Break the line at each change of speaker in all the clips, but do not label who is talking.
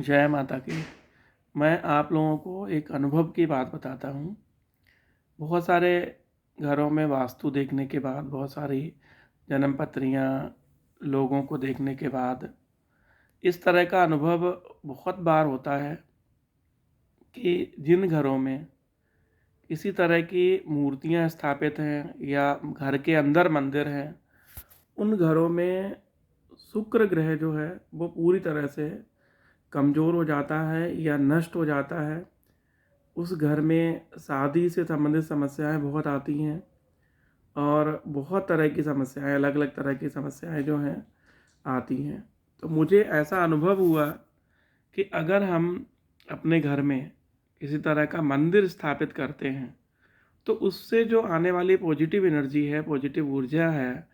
जय माता की। मैं आप लोगों को एक अनुभव की बात बताता हूँ। बहुत सारे घरों में वास्तु देखने के बाद, बहुत सारी जन्म पत्रियाँ लोगों को देखने के बाद इस तरह का अनुभव बहुत बार होता है कि जिन घरों में किसी तरह की मूर्तियाँ स्थापित हैं या घर के अंदर मंदिर हैं, उन घरों में शुक्र ग्रह जो है वो पूरी तरह से कमज़ोर हो जाता है या नष्ट हो जाता है। उस घर में शादी से संबंधित समस्याएं बहुत आती हैं और बहुत तरह की समस्याएं, अलग अलग तरह की समस्याएं जो हैं आती हैं। तो मुझे ऐसा अनुभव हुआ कि अगर हम अपने घर में किसी तरह का मंदिर स्थापित करते हैं तो उससे जो आने वाली पॉजिटिव एनर्जी है, पॉजिटिव ऊर्जा है,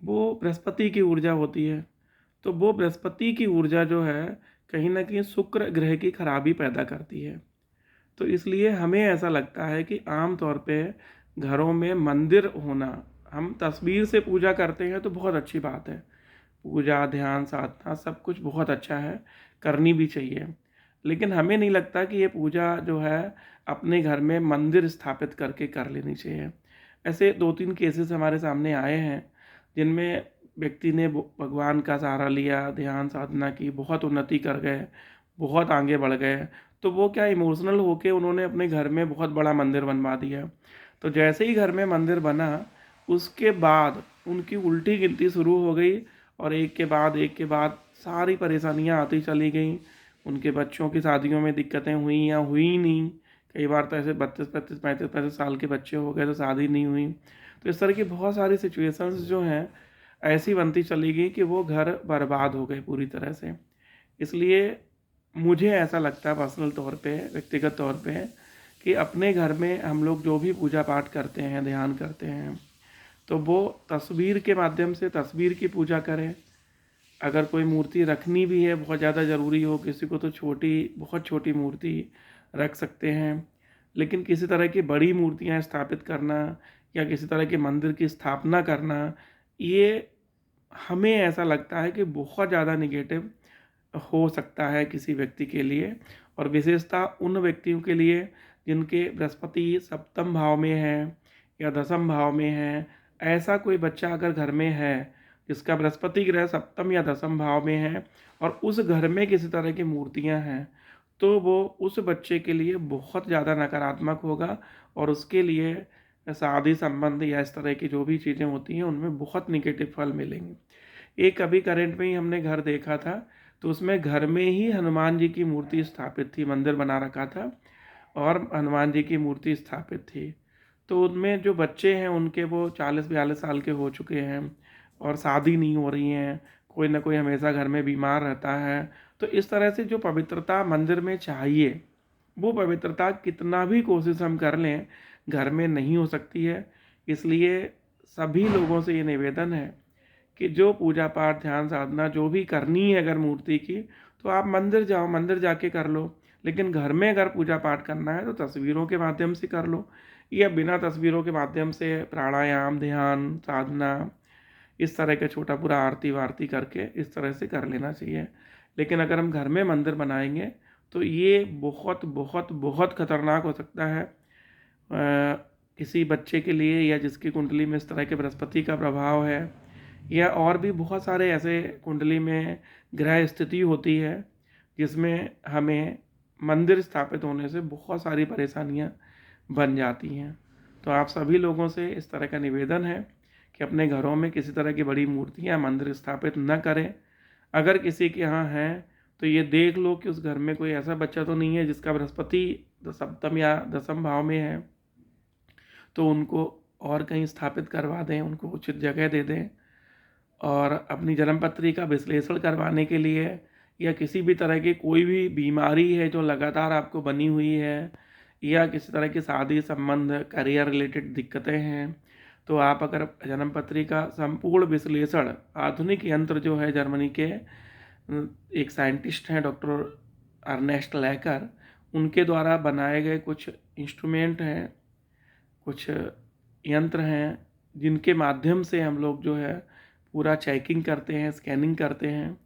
वो बृहस्पति की ऊर्जा होती है। तो वो बृहस्पति की ऊर्जा जो है कहीं ना कहीं शुक्र ग्रह की खराबी पैदा करती है। तो इसलिए हमें ऐसा लगता है कि आम तौर पे घरों में मंदिर होना, हम तस्वीर से पूजा करते हैं तो बहुत अच्छी बात है। पूजा, ध्यान, साधना सब कुछ बहुत अच्छा है, करनी भी चाहिए। लेकिन हमें नहीं लगता कि ये पूजा जो है अपने घर में मंदिर स्थापित करके कर लेनी चाहिए। ऐसे दो तीन केसेस हमारे सामने आए हैं जिनमें व्यक्ति ने भगवान का सहारा लिया, ध्यान साधना की, बहुत उन्नति कर गए, बहुत आगे बढ़ गए। तो वो क्या, इमोशनल होके उन्होंने अपने घर में बहुत बड़ा मंदिर बनवा दिया। तो जैसे ही घर में मंदिर बना, उसके बाद उनकी उल्टी गिनती शुरू हो गई और एक के बाद सारी परेशानियां आती चली गई। उनके बच्चों की शादियों में दिक्कतें हुई या हुई नहीं। कई बार तो ऐसे 32 35 35 35 साल के बच्चे हो गए तो शादी नहीं हुई। तो इस तरह की बहुत सारी सिचुएशंस जो हैं ऐसी बनती चली गई कि वो घर बर्बाद हो गए पूरी तरह से। इसलिए मुझे ऐसा लगता है पर्सनल तौर पे, व्यक्तिगत तौर पे, कि अपने घर में हम लोग जो भी पूजा पाठ करते हैं, ध्यान करते हैं, तो वो तस्वीर के माध्यम से तस्वीर की पूजा करें। अगर कोई मूर्ति रखनी भी है, बहुत ज़्यादा ज़रूरी हो किसी को, तो छोटी, बहुत छोटी मूर्ति रख सकते हैं। लेकिन किसी तरह की बड़ी मूर्तियां स्थापित करना या किसी तरह के मंदिर की स्थापना करना, ये हमें ऐसा लगता है कि बहुत ज़्यादा निगेटिव हो सकता है किसी व्यक्ति के लिए। और विशेषता उन व्यक्तियों के लिए जिनके बृहस्पति सप्तम भाव में है या दसम भाव में है। ऐसा कोई बच्चा अगर घर में है जिसका बृहस्पति ग्रह सप्तम या दसम भाव में है और उस घर में किसी तरह की मूर्तियां हैं, तो वो उस बच्चे के लिए बहुत ज़्यादा नकारात्मक होगा और उसके लिए शादी संबंध या इस तरह की जो भी चीज़ें होती हैं उनमें बहुत निगेटिव फल मिलेंगे। एक अभी करंट में ही हमने घर देखा था, तो उसमें घर में ही हनुमान जी की मूर्ति स्थापित थी, मंदिर बना रखा था और हनुमान जी की मूर्ति स्थापित थी। तो उनमें जो बच्चे हैं उनके वो 40 42 साल के हो चुके हैं और शादी नहीं हो रही हैं, कोई ना कोई हमेशा घर में बीमार रहता है। तो इस तरह से जो पवित्रता मंदिर में चाहिए, वो पवित्रता कितना भी कोशिश हम कर लें, घर में नहीं हो सकती है। इसलिए सभी लोगों से ये निवेदन है कि जो पूजा पाठ, ध्यान साधना जो भी करनी है अगर मूर्ति की, तो आप मंदिर जाओ, मंदिर जाके कर लो। लेकिन घर में अगर पूजा पाठ करना है तो तस्वीरों के माध्यम से कर लो, या बिना तस्वीरों के माध्यम से प्राणायाम, ध्यान साधना, इस तरह का छोटा पूरा आरती वारती करके इस तरह से कर लेना चाहिए। लेकिन अगर हम घर में मंदिर बनाएंगे तो ये बहुत बहुत बहुत खतरनाक हो सकता है किसी बच्चे के लिए, या जिसकी कुंडली में इस तरह के बृहस्पति का प्रभाव है, या और भी बहुत सारे ऐसे कुंडली में ग्रह स्थिति होती है जिसमें हमें मंदिर स्थापित होने से बहुत सारी परेशानियां बन जाती हैं। तो आप सभी लोगों से इस तरह का निवेदन है कि अपने घरों में किसी तरह की बड़ी मूर्तियां, मंदिर स्थापित न करें। अगर किसी के यहाँ हैं तो ये देख लो कि उस घर में कोई ऐसा बच्चा तो नहीं है जिसका बृहस्पति सप्तम या दसम भाव में है, तो उनको और कहीं स्थापित करवा दें, उनको उचित जगह दे दें। और अपनी जन्म पत्री का विश्लेषण करवाने के लिए, या किसी भी तरह की कोई भी बीमारी है जो लगातार आपको बनी हुई है, या किसी तरह की शादी संबंध, करियर रिलेटेड दिक्कतें हैं, तो आप अगर जन्म पत्री का संपूर्ण विश्लेषण, आधुनिक यंत्र जो है जर्मनी के एक साइंटिस्ट हैं डॉक्टर अर्नेस्ट लैकर, उनके द्वारा बनाए गए कुछ इंस्ट्रूमेंट हैं, कुछ यंत्र हैं जिनके माध्यम से हम लोग जो है पूरा चेकिंग करते हैं, स्कैनिंग करते हैं।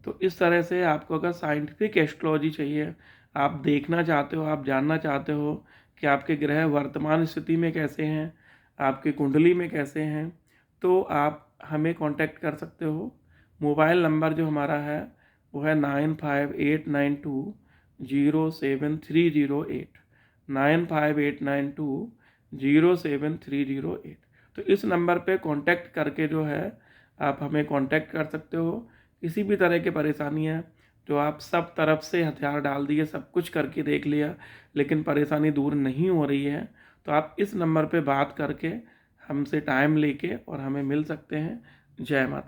तो इस तरह से आपको अगर साइंटिफिक एस्ट्रोलॉजी चाहिए, आप देखना चाहते हो, आप जानना चाहते हो कि आपके ग्रह वर्तमान स्थिति में कैसे हैं, आपकी कुंडली में कैसे हैं, तो आप हमें कांटेक्ट कर सकते हो। मोबाइल नंबर जो हमारा है वो है 9589207308, 9589207308। तो इस नंबर पे कांटेक्ट करके जो है आप हमें कांटेक्ट कर सकते हो। किसी भी तरह की परेशानी है, जो आप सब तरफ से हथियार डाल दिए, सब कुछ करके देख लिया, लेकिन परेशानी दूर नहीं हो रही है, तो आप इस नंबर पे बात करके हमसे टाइम लेके और हमें मिल सकते हैं। जय माता।